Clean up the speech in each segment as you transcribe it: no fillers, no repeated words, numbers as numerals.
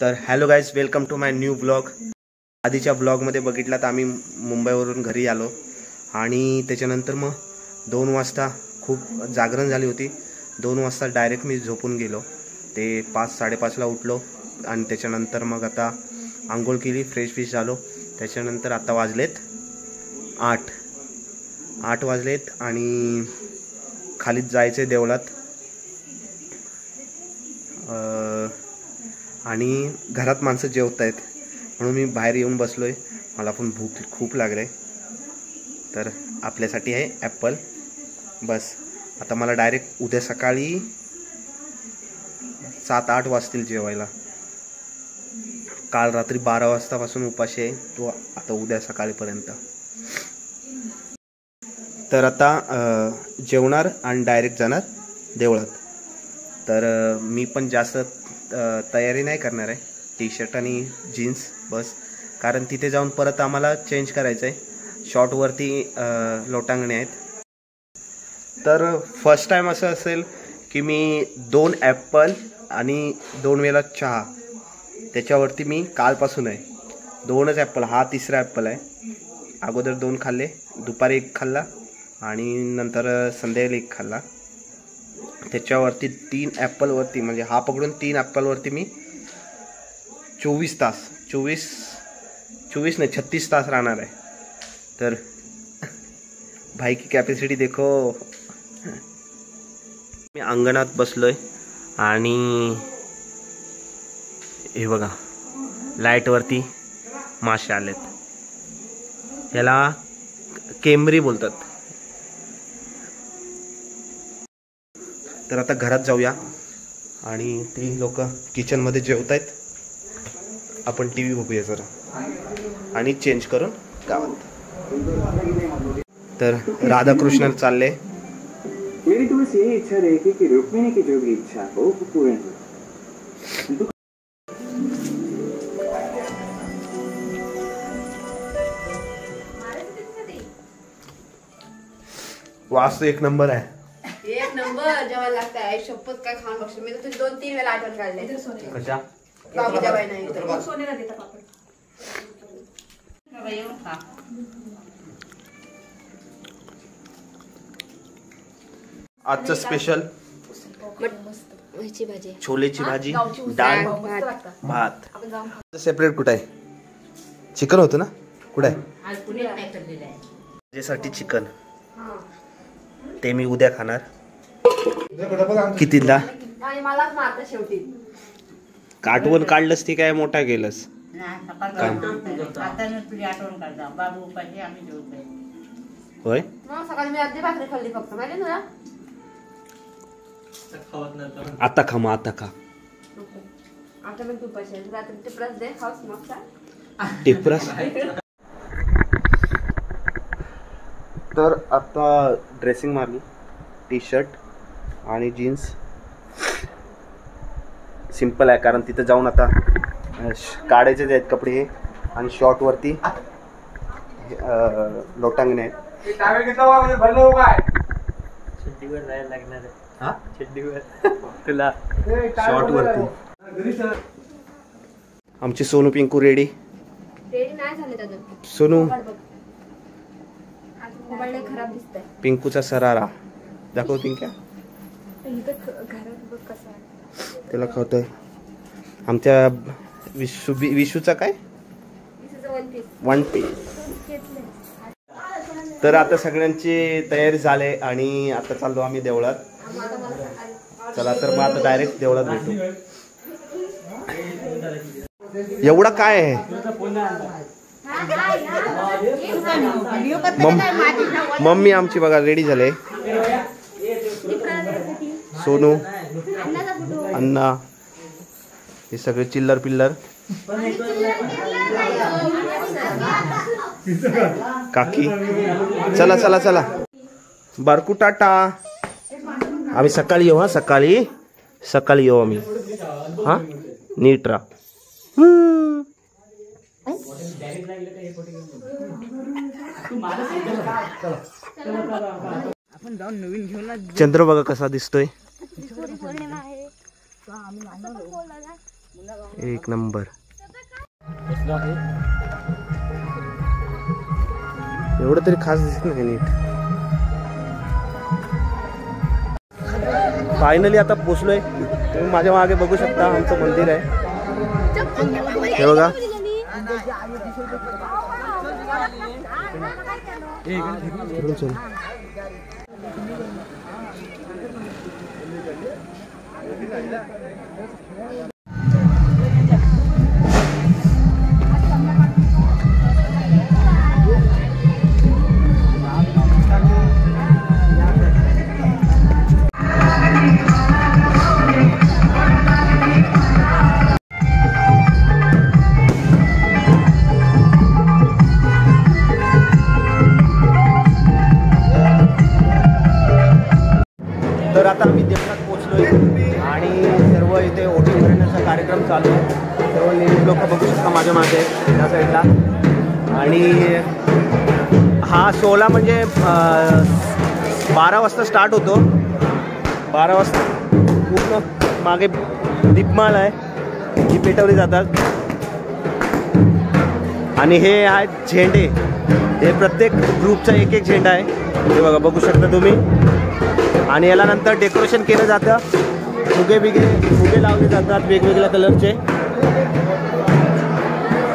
तर hello guys, welcome to my new blog. आधीच्या ब्लॉगमध्ये बघितला तर आम्ही मुंबईवरून घरी आलो आणि त्याच्यानंतर मग 2 वाजता खूप जागरण झाली होती। 2 वाजता डायरेक्ट मी झोपून गेलो। ते 5-5:30ला उठलो आणि त्याच्यानंतर मग आता आंघोळ केली, फ्रेश झालो। त्याच्यानंतर आता वाजलेत 8 वाजलेत आणि खालीच जायचे देवळात आणि घरात माणसं जेवत आहेत म्हणून मी बाहेर येऊन बसलोय। मला पण भूक खूप लागली आहे, तर आपल्यासाठी आहे ॲपल। बस आता मला डायरेक्ट उद्या सकाळी 7-8 वाजतील जेवायला। काल रात्री 12 वाजतापासून उपाशी आहे तो आता उद्या सकाळीपर्यंत। तर आता जेवणार आणि डायरेक्ट जाणार देवळात। तर मी पण जास्त तयारी नाही करणार आहे, टी-शर्ट आणि जीन्स बस, कारण तिथे जाऊन परत आम्हाला चेंज करायचं आहे। शॉर्टवरती लोटांगणे आहेत। तर फर्स्ट टाइम असं असेल की मी 2 ॲपल आणि 2 वेळा चहा, त्याच्यावरती मी कालपासून आहे 2च ॲपल, हा 3रा ॲपल आहे। अगोदर 2 खाल्ले, दुपारी 1 खाल्ला आणि नंतर संध्याकाळी 1 खाल्ला। त्याच्यावरती 3 ॲपलवरती म्हणजे हा पकडून 3 ॲपलवरती मी 24 नाही 36 तास राहणार आहे। तर भाई की कॅपॅसिटी देखो। मी अंगणात बसलोय आणि हे बघा लाईटवरती मासे आलेत, याला केमरी बोलतात। तर आता घरात जाऊया आणि ती लोक किचनमध्ये जेवत आहेत, आपण टी व्ही बघूया जरा आणि चेंज करून गावात। तर राधाकृष्ण चालले। मेरी तो बस यही इच्छा रहेगी कि रुक्मिणी की जो भी इच्छा हो वो पूर्ण हो। वास 1 नंबर आहे, 1 नंबर जेवायला लागतं आहे। शपथ काय खाऊन बघशील, मी तर तुझी 2-3 वेळा आठवण काढले। कशा बाबूच्या बाई नाही तर सोनेला देता पापड बाबा येऊन खा। आजचं स्पेशल ह्याची भाजी, छोलेची भाजी, डाळ भात। सेपरेट कुठं आहे? चिकन होतं ना, कुठं आहे? माझ्यासाठी चिकन, ते मी उद्या खाणार। कितीला आणि मलाच मारता शेवटी। काटवण काढलंस ती काय मोठा गेलस? होय सकाळी मी अर्धी भाकरी खाल्ली फक्त, माहिती तुला? आता खा मग, आता खा। आता मी तुपाशी रात्री टिपरस दे खाऊस मग खा। टिपरस। तर आता ड्रेसिंग मारली, टी-शर्ट आणि जीन्स सिंपल आहे, कारण तिथं जाऊन आता काढायचे आहेत कपडे हे, आणि शॉर्टवरती लोटांगणे आहेत। तुला शॉर्टवरती आमची सोनू पिंकू रेडी नाही झाले अजून। सोनू मोबाईल खराब दिसतंय। पिंकूचा सरारा दाखव पिंक्या, त्याला खावतोय। आमच्या विशूचा काय 1 पीस। तर आता सगळ्यांची तयारी झाली आणि आता चाललो आम्ही देवळात। चला तर मग आता डायरेक्ट देवळात भेटू। एवढा काय आहे? मम्मी आमची बघा रेडी झाले, सोनू, अण्णा, हे सगळे चिल्लर पिल्लर, काकी। चला चला चला बारकू टाटा। आम्ही सकाळी येऊ, हा सकाळी येऊ आम्ही, हा नीट राहा। चंद्र बघा कसा दिसतोय। एक नंबर. एवढं तरी खास दिसत नाही नीट. फायनली आता पोचलोय. तुम्ही माझ्या मागे बघू शकता आमचं मंदिर आहे. हे बघा. तर आता आम्ही देवळात पोचलोय आणि सर्व इथे ओटी भरण्याचा कार्यक्रम चालू आहे. सर्व लेडीज लोक बघू शकता माझ्या मागे या साईडला. आणि हा सोहळा म्हणजे 12 वाजता स्टार्ट होतो. 12 वाजता पूर्ण मागे दीपमाळ आहे ही पेटवली जातात. आणि हे आहेत झेंडे. हे प्रत्येक ग्रुपचा एक एक झेंडा आहे. हे बघा बघू शकता तुम्ही. आणि याला नंतर डेकोरेशन केलं जातं. फुगे लावले जातात वेगवेगळ्या कलरचे.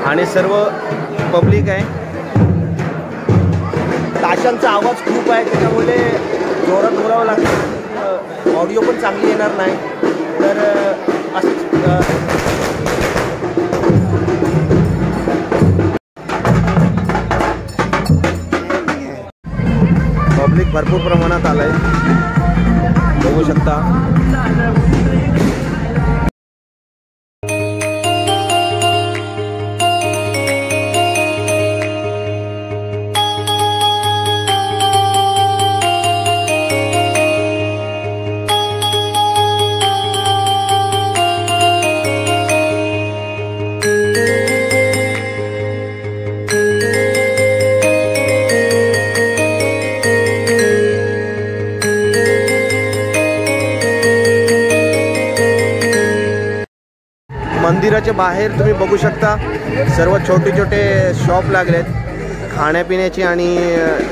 आणि सर्व पब्लिक आहे. ताशांचा आवाज खूप आहे त्याच्यामुळे जोरात बोलावं लागतं. ऑडिओ पण चांगली येणार नाही. तर पब्लिक भरपूर प्रमाणात आलंय बघू शकता. मंदिराच्या बाहेर तुम्ही बघू शकता सर्व छोटे छोटे शॉप लागलेत खाण्यापिण्याचे आणि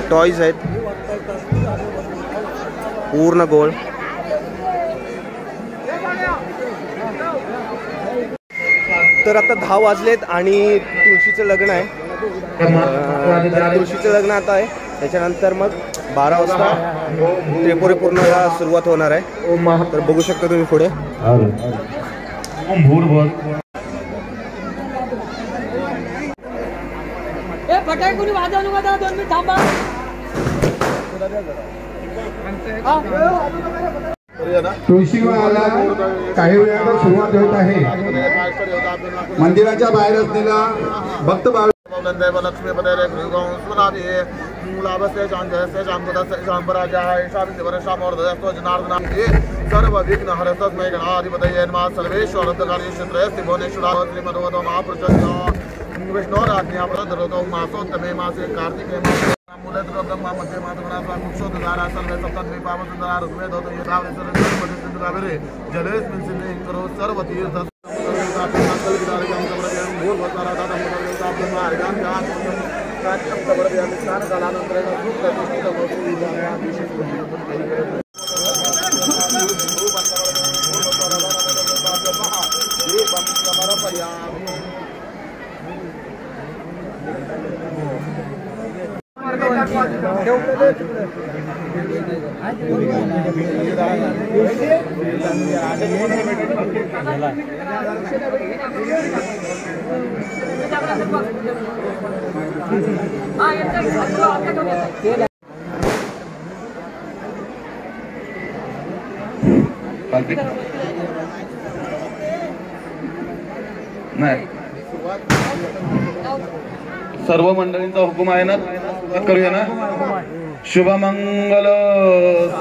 टॉयज आहेत पूर्ण गोल. तर आता 10 वाजलेत आणि तुळशीचं लग्न आहे. तुळशीचं लग्न आता आहे. त्याच्यानंतर मग 12 वाजता त्रिपुरी पूर्णला सुरुवात होणार आहे. तर बघू शकता तुम्ही पुढे. फटाके कोणी वाजवू नका. 2 मिनिट थांबा. तुळशीला काही वेळाला सुरुवात होत आहे. मंदिराच्या बाहेर असलेला भक्त भाविक सर्व विघ्न हरतस्मै गणाधिपतये नमः. सर्वेश्वर कार्यक्षेत्रे भुवनेश्वर श्रीमद्भगवतो महापुरुषस्य विष्णोराज्ञा प्रदरतो मासोत्तमे मासे कार्तिके मासे मूलद्रव्यं मध्ये मातृगणा स्वामुक्षोद्धारा सर्वे सप्तद्वीपावसुंदरा ऋग्वेदोतो यथावृ सर्वपदे जलेस्मिन् सिन्धे करो सर्वतीर्थ कल्पितारिकं समरयं भूर्भस्वरा दातम् मार्गां जातं कार्यं समरयं स्नानकालानन्तरेण सुप्रतिष्ठितं नाही सर्व मंडळींचा हुकूम आहे ना. करूया ना. शुभमंगल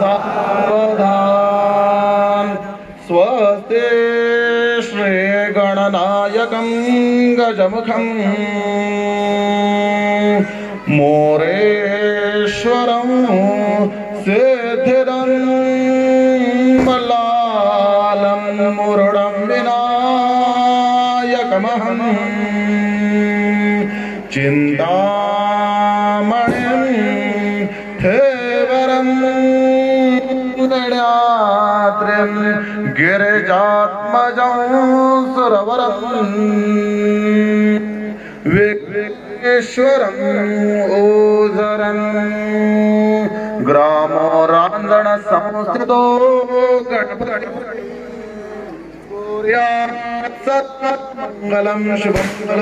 सावधान स्वस्ते श्री गणनायकं गजमुखं मोरेश्वरं सिद्धिदं मल्लालं मुरुडं विनायकं तारकमहं चिन्तामणिं थेवरं नड्यात्रिं गिरिजात्मजं सुरवरं विघ्नेश्वरं ओझरं ग्रामो रांजण संस्थितो गणपति मंगलम शुभमंगल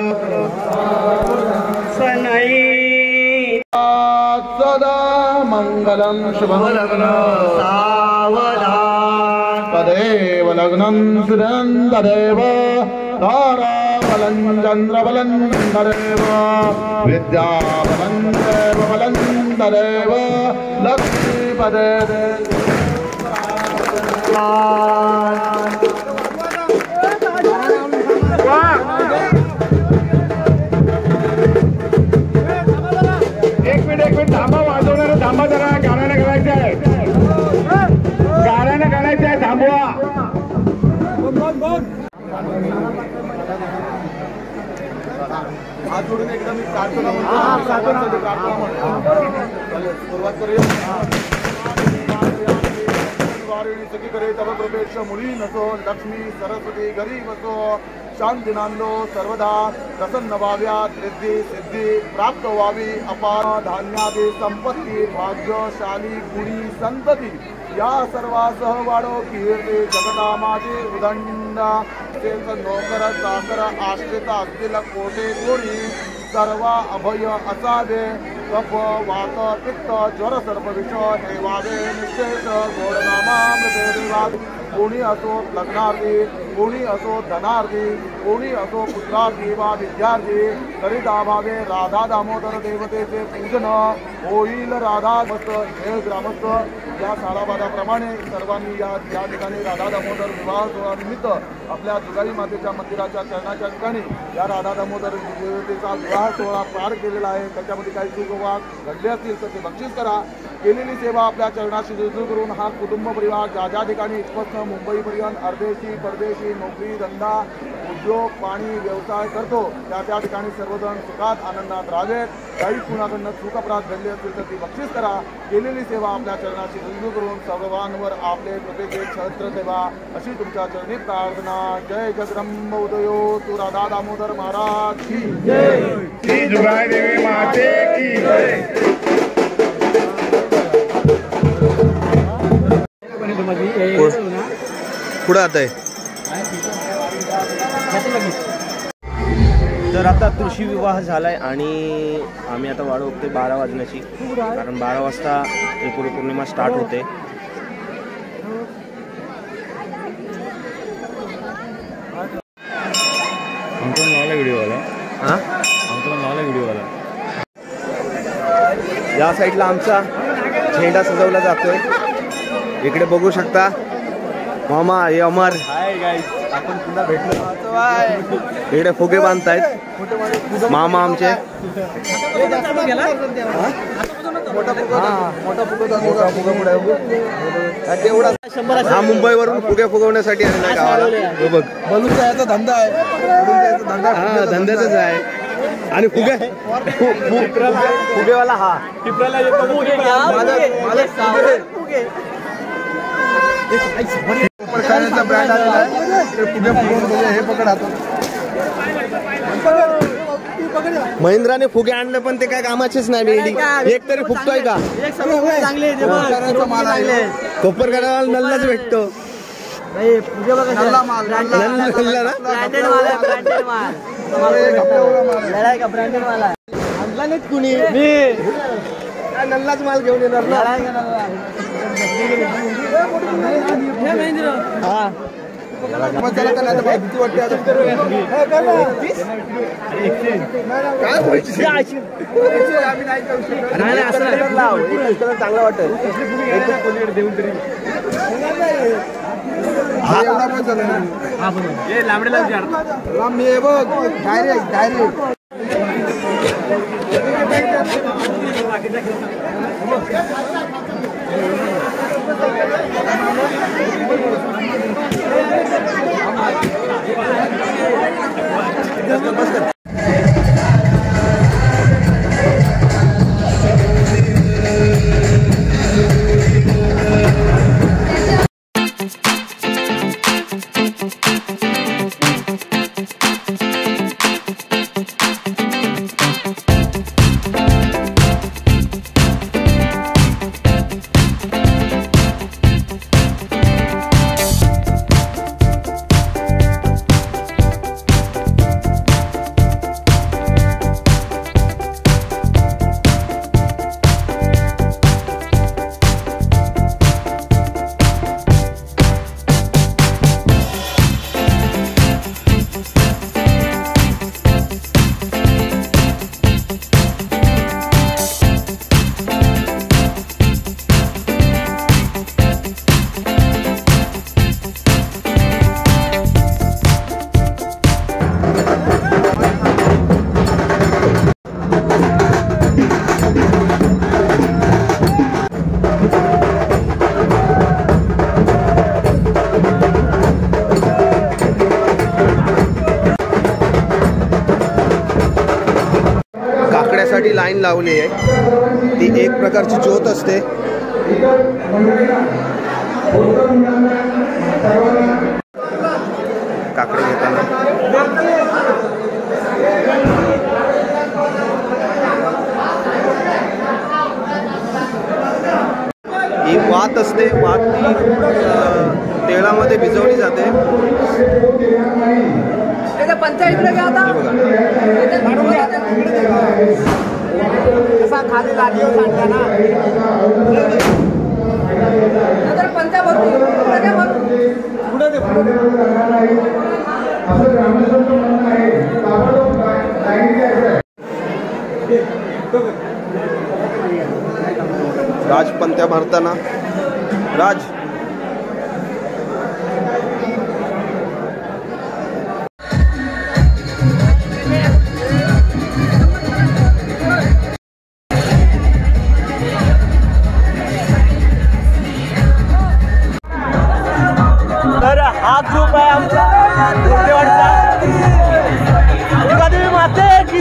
सदा मंगलम शुभमंगल सावधान तदेव लग्नं सुरं तदेव ताराबलं चन्द्रबलं तदेव विद्याबलं देवबलं तदेव लक्ष्मीपदे एक मिनिट थांबा, वाजवणार थांबा जरा, गाण्यानं करायचं आहे, गाण्यानं करायचं आहे, थांबवा. हात जोडून एकदा मी प्रार्थना म्हणतो. सुरुवात करूया. सखी करे तव प्रवेश मुली नसो लक्ष्मी सरस्वती गरीब असो शांती नांदो सर्वदा प्रसन्न व्हाव्यात रिद्धी सिद्धी प्राप्त व्हावी अपार धान्यादी संपत्ती भाग्यशाली गुणी संतती या सर्वासह वाढो कीर्ती जगदामाची उदंडा नोकर चाकर आश्रित असतील कोटे कोणी सर्व अभय असावे कफ वात पित्त ज्वर सर्प विष हे वावे निशेष गोडनामामृत कोणी असो लग्नार्थी कोणी असो धनार्थी कोणी असो पुत्रार्थी वा विद्यार्थी करीता भावे राधा दामोदर देवतेचे पूजन होईल. राधा मस्त हे ग्रामस्थ या सालाबादाप्रमाणे सर्वांनी या ठिकाणी राधा दामोदर विवाह सोहळ्यानिमित्त आपल्या जुगाई मातेच्या मंदिराच्या चरणाच्या ठिकाणी या राधा दामोदर देवतेचा विवाह सोहळा पार केलेला आहे. त्याच्यामध्ये काही चूकवाद घडले असतील तर ते बक्षीस करा. केलेली सेवा आपल्या चरणाशी रुजू करून हा कुटुंब परिवार ज्या ठिकाणी इथपासून मुंबईपर्यंत अर्धेशी परदेशी नोकरी धंदा उद्योग पाणी व्यवसाय करतो त्या ठिकाणी सर्वजण सुखात आनंदात राहावेत. काही कुणाकडनं चूक अपराध घडले असतील तर ती बक्षीस करा. केलेली सेवा आपल्या चरणाशी रुजू करून सर्वांवर आपले प्रत्येक छत्र ठेवा अशी तुमच्या चरणी प्रार्थना. जय जगदंब उदयो तू राधा दामोदर महाराज की जय. श्री जुगाई देवी माते की जय. पुढं आता आहे. तर आता तुळशी विवाह झालाय आणि आम्ही आता वाट बघतोय 12 वाजण्याची, कारण 12 वाजता त्रिपुरी पौर्णिमा स्टार्ट होते. या साईडला आमचा झेंडा सजवला जातोय. इकडे बघू शकता मामा हे अमर आपण पुन्हा भेटलो. इकडे फुगे बांधतायत मामा आमचे. हा मुंबईवरून फुगे फुगवण्यासाठी आलेला गावाला. बघ बलूनचा धंदा आहे, हा धंद्याचाच आहे. आणि फुगेवाला हा टिपराला येतो. ब्रँड आलेला आहे. फुगे फुगवून हे पकड हातात. महिंद्राने फुगे आणले पण ते काय कामाचेच नाही. मेंढी एक तरी फुगतोय का? कोपरकराला नल्लाच भेटतो. कुणी नल्लाच माल घेऊन येणार ना. हा भीती वाटते. चांगलं वाटत. हा एवढा पण झाला लांबडेला लांब बघ डायरेक्ट डायरेक्ट काकड्यासाठी लाईन लावली आहे, ती एक प्रकारची ज्योत असते. काकडे घेताना ही वात असते, वात ती तेलामध्ये भिजवली जाते. खाली लाडीवर सांगता ना पंचा राज पंत्या भरताना राज तर हा ग्रुप आहे आमचा दुर्गादेवी माते की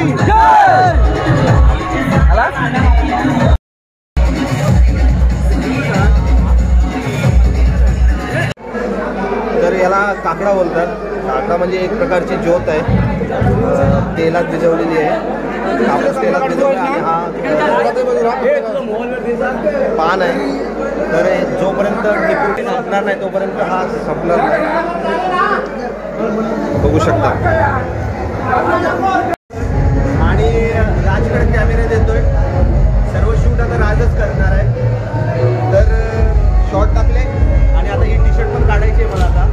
तर याला काकडा बोलतात. काकडा म्हणजे एक प्रकारची ज्योत आहे, तेलात भिजवलेली आहे. कापूस तेलात भिजवला आणि हा पान आहे. तर जोपर्यंत निपुटी संपणार नाही तोपर्यंत हा संपणार नाही. बघू शकता. आणि राजकडे कॅमेरा देतोय. सर्व शूट आता राजच करणार आहे. तर शॉट टाकले आणि आता ही टी शर्ट पण काढायची आहे मला आता.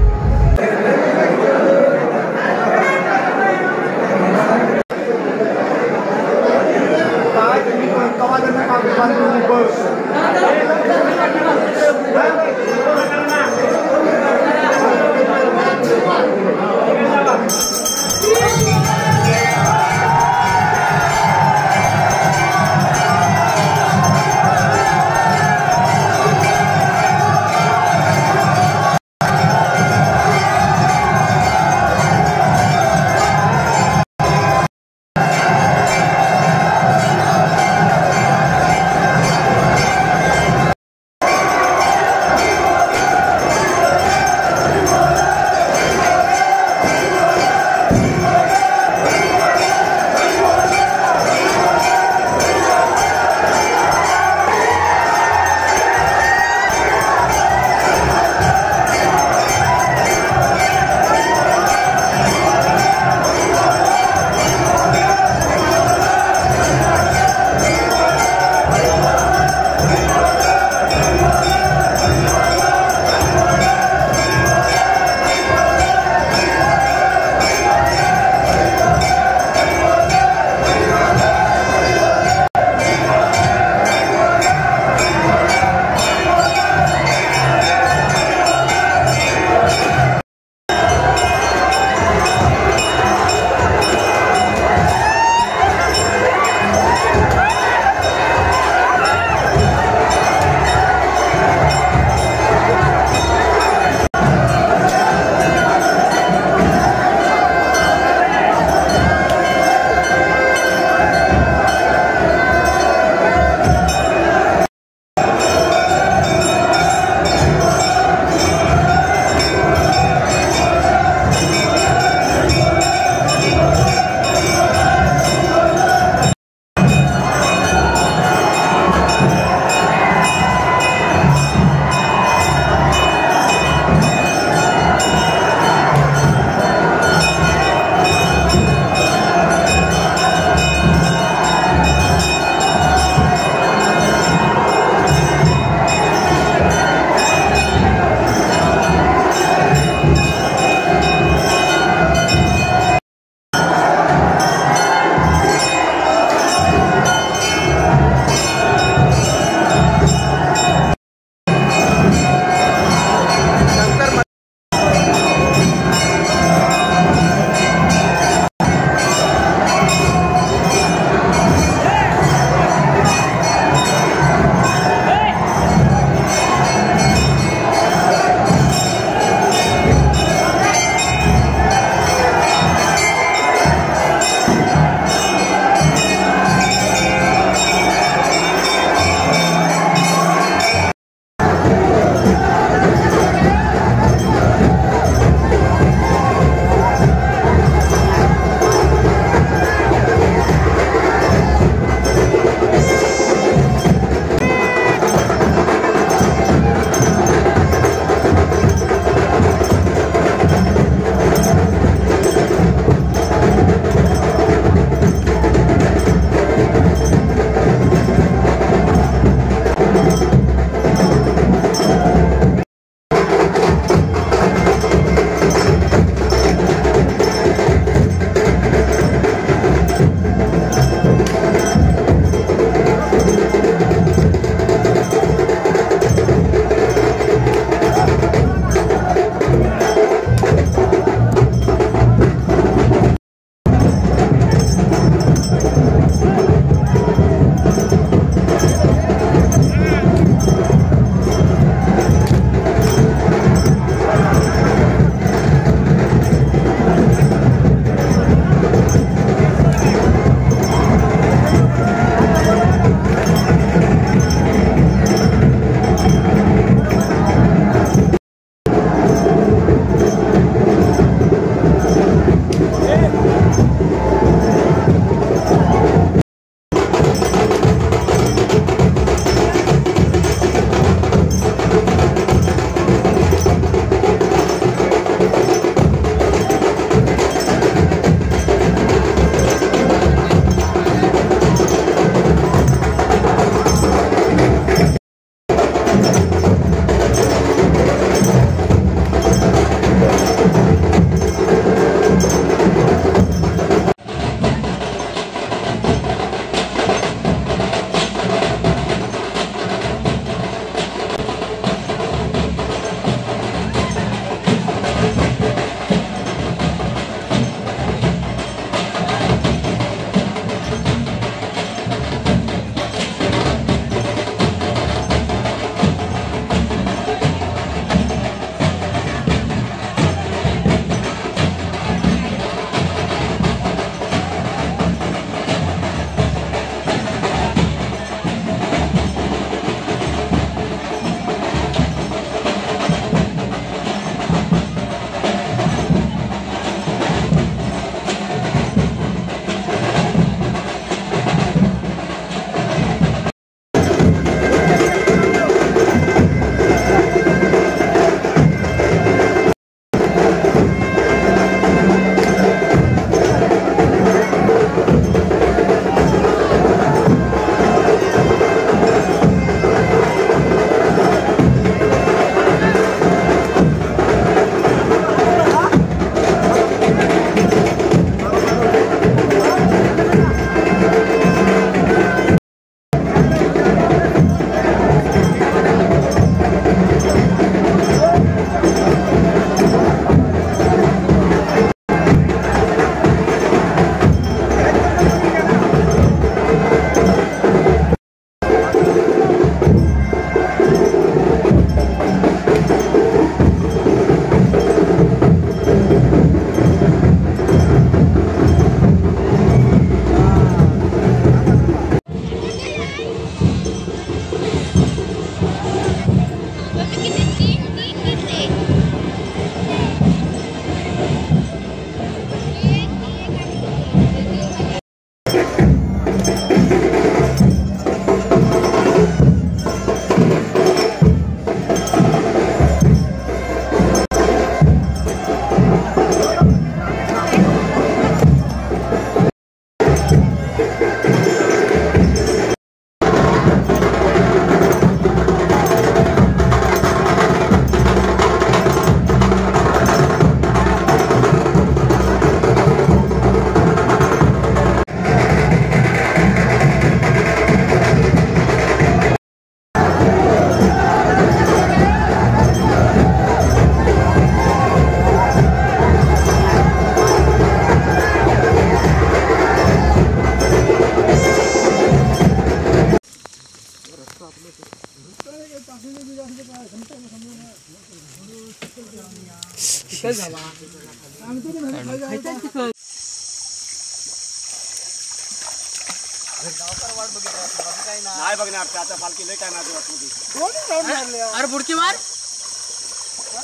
नाही बघणार आता पालखी लय काय नाही अरे बुडकी मार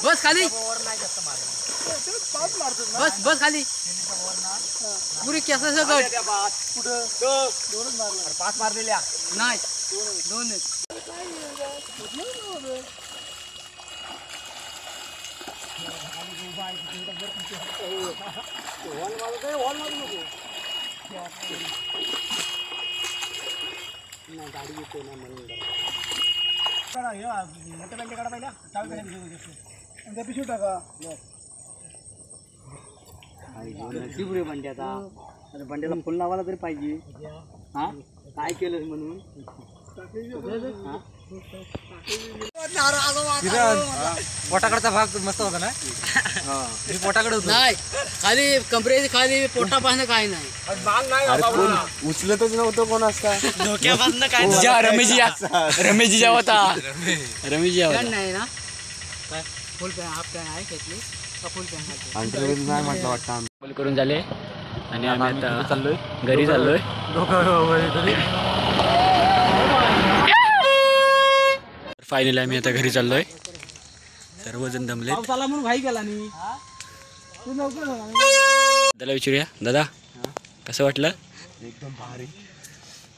बस खाली बस बस खाली पुरी केस गट कुठं 5 मारलेल्या नाही 2 गाडी येते ना म्हणून मोठ्या बँके काढा पहिला चावी पिशू टाका शिवरे बंड्याचा आता बंड्याला फोन लावायला तरी पाहिजे हा काय केलं म्हणून पोटाकडचा भाग मस्त होता ना पोटाकडे नाही खाली कमरेची खाली पोटा पाहणं काय नाही उचलतच नव्हतं कोण असता डोक्यापासून काय रमेशजी होता रमेशजी नाही ना काय फुल पॅन्ट हाफ पॅन्ट आहे घेतली का फुल पॅन्ट अंडरवेअर नाही म्हटलं वाटतं फुल करून झाले आणि आम्ही आता चाललोय घरी चाललोय फायनली आम्ही आता घरी चाललोय सर्वजण दमले म्हणून घाई गेला नाही दादा विचारूया दादा कसं वाटलं एकदम भारी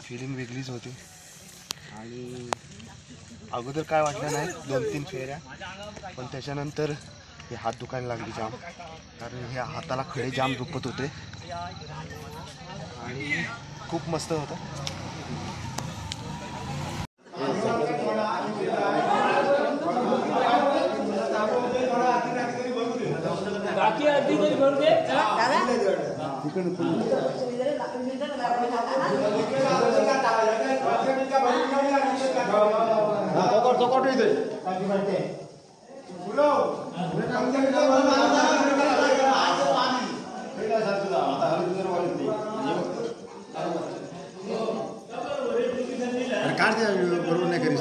फिलिंग वेगळीच होती आणि अगोदर काय वाटलं नाही 2-3 फेऱ्या पण त्याच्यानंतर हे हात दुखायला लागली जाम कारण ह्या हाताला खडे जाम दुखत होते आणि खूप मस्त होतं बरोबर नाही करीस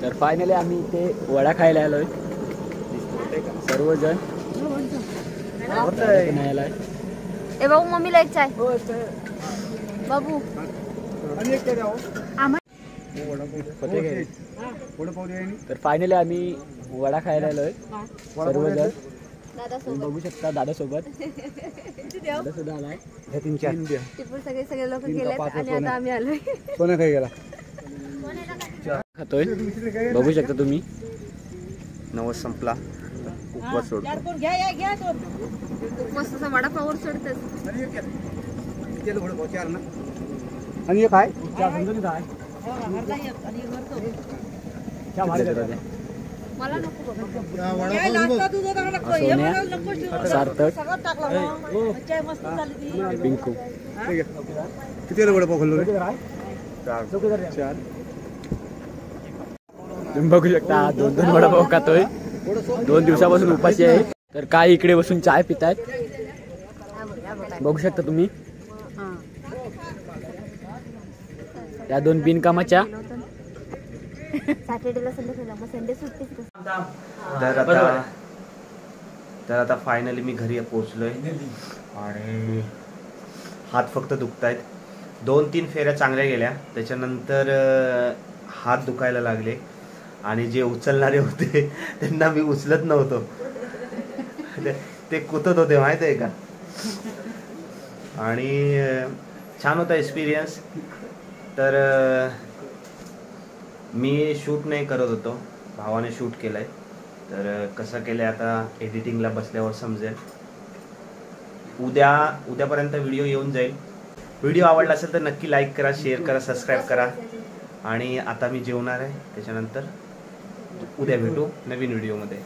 तर फायनली आम्ही इथे वडा खायला आलोय सर्वजण नाही आलाय ए बाबू मम्मीला एक चाय बाबू तर फायनली आम्ही वडा खायला आलोय सर्वजण बघू शकता दादा सोबत दादा सुद्धा आलाय सगळे लोक गेलेत आणि आता आम्ही आलोय कोणा काही गेला खातोय बघू शकता तुम्ही नवस संपला उपवास सोडतो मस्त वडापावर सोडतात आणि काय मला नको सार्थक पिंकू किती वडापाव खाल्लो रे 4 तुम्ही बघू शकता 2 वडापाव खातोय 2 दिवसापासून उपाशी आहे तर काय इकडे बसून चाय पितायत बघू शकता तुम्ही या 2 बिनकामाच्या सॅटर्डेला संडे सुट्टीच तर आता फायनली मी घरी पोहोचलोय आणि हात फक्त दुखत आहेत. 2-3 फेऱ्या चांगल्या गेल्या, त्याच्यानंतर हात दुखायला लागले आणि जे उचलणारे होते त्यांना मी उचलत नव्हतो. ते कुतत होते माहीत आहे का. आणि छान होता एक्सपिरियन्स. तर मी शूट नाही करत होतो, भावाने शूट केलं आहे. तर कसं केलं आहे आता एडिटिंगला बसल्यावर समजेल. उद्यापर्यंत व्हिडिओ येऊन जाईल. व्हिडिओ आवडला असेल तर नक्की लाईक करा, शेअर करा, सबस्क्राईब करा. आणि आता मी जेवणार आहे, त्याच्यानंतर उद्या भेटू नवीन व्हिडिओमध्ये.